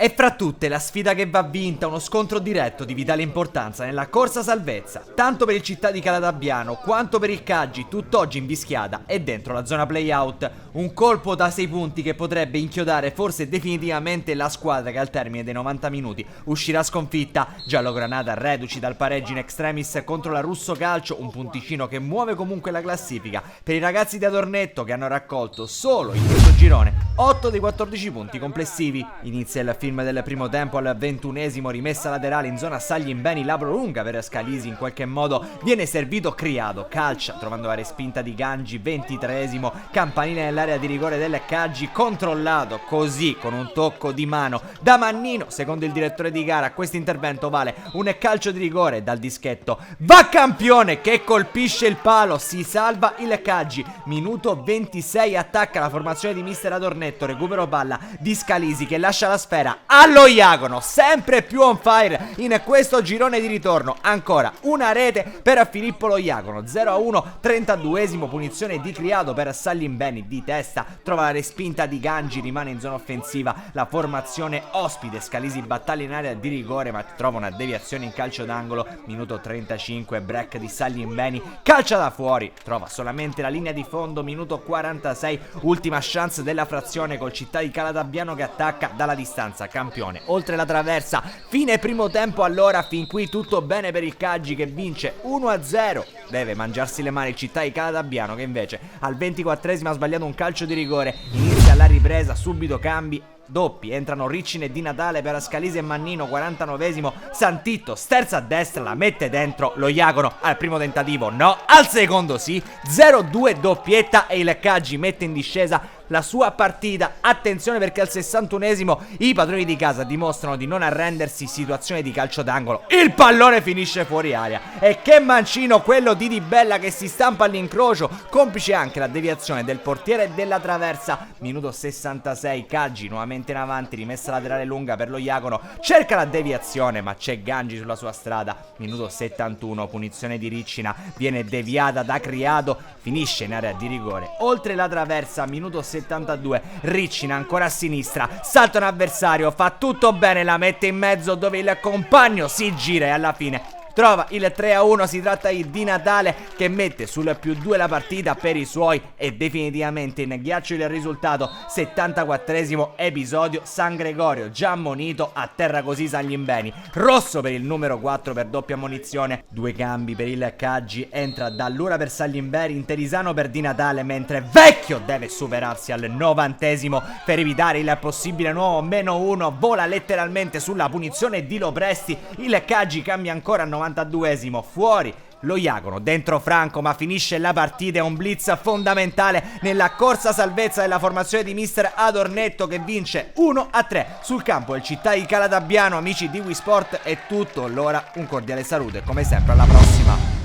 E fra tutte la sfida che va vinta, uno scontro diretto di vitale importanza nella corsa salvezza, tanto per il Città di Calatabbiano quanto per il Caggi, tutt'oggi in Vischiada e dentro la zona playout. Un colpo da 6 punti che potrebbe inchiodare forse definitivamente la squadra che al termine dei 90 minuti uscirà sconfitta. Giallogranata reduci dal pareggio in extremis contro la Russo Calcio, un punticino che muove comunque la classifica per i ragazzi di Adornetto che hanno raccolto solo in questo girone 8 dei 14 punti complessivi. Inizia il film del primo tempo al 21esimo, rimessa laterale in zona Saglimbeni, labro lunga per Scalisi, in qualche modo viene servito Criado, calcia trovando la respinta di Gangi, 23esimo, campanile nell'area di rigore del Caggi, controllato così con un tocco di mano da Mannino. Secondo il direttore di gara questo intervento vale un calcio di rigore. Dal dischetto va Campione che colpisce il palo, si salva il Caggi, minuto 26, attacca la formazione di mister Adornetto, recupero palla di Scalisi che lascia la sfera allo Iagono, sempre più on fire in questo girone di ritorno. Ancora una rete per Filippo Lo Iagono, 0-1, 32esimo, punizione di Criado per Saglimbeni di testa, trova la respinta di Gangi, rimane in zona offensiva la formazione ospite. Scalisi battaglia in area di rigore ma trova una deviazione in calcio d'angolo, minuto 35, break di Saglimbeni, calcia da fuori, trova solamente la linea di fondo, minuto 46, ultima chance della frazione col Città di Calatabbiano che attacca dalla distanza. Campione oltre la traversa, fine primo tempo. Allora fin qui tutto bene per il Caggi che vince 1-0, deve mangiarsi le mani il Città di Calatabbiano che invece al 24esimo ha sbagliato un calcio di rigore. Inizia la ripresa, subito cambi doppi, entrano Riccine e Di Natale per Scalisi e Mannino, 49esimo, Santitto sterza a destra, la mette dentro Lo Iagono al primo tentativo, no, al secondo sì, 0-2 doppietta e il Caggi mette in discesa la sua partita. Attenzione perché al 61esimo i padroni di casa dimostrano di non arrendersi, situazione di calcio d'angolo, il pallone finisce fuori aria e che mancino quello di Di Bella che si stampa all'incrocio, complice anche la deviazione del portiere della traversa. Minuto 66, Caggi nuovamente in avanti, rimessa laterale lunga per Lo Iagono, cerca la deviazione ma c'è Gangi sulla sua strada. Minuto 71, punizione di Riccina, viene deviata da Criado, finisce in area di rigore oltre la traversa. Minuto 72, Riccina ancora a sinistra, salta un avversario, fa tutto bene, la mette in mezzo dove il compagno si gira e alla fine trova il 3-1. Si tratta di Di Natale che mette sul +2 la partita per i suoi e definitivamente in ghiaccio il risultato. 74esimo episodio, San Gregorio già ammonito, a terra così Saglimbeni, rosso per il numero 4 per doppia ammonizione. 2 cambi per il Caggi, entra Dallura per Saglimbeni, Interisano per Di Natale, mentre Vecchio deve superarsi al 90esimo per evitare il possibile nuovo -1, vola letteralmente sulla punizione di Lopresti. Il Caggi cambia ancora al 92esimo, fuori Lo Iagono, dentro Franco, ma finisce la partita. È un blitz fondamentale nella corsa salvezza della formazione di mister Adornetto che vince 1-3 sul campo del Città di Calatabbiano. Amici di Wii Sport è tutto, allora un cordiale saluto e come sempre alla prossima.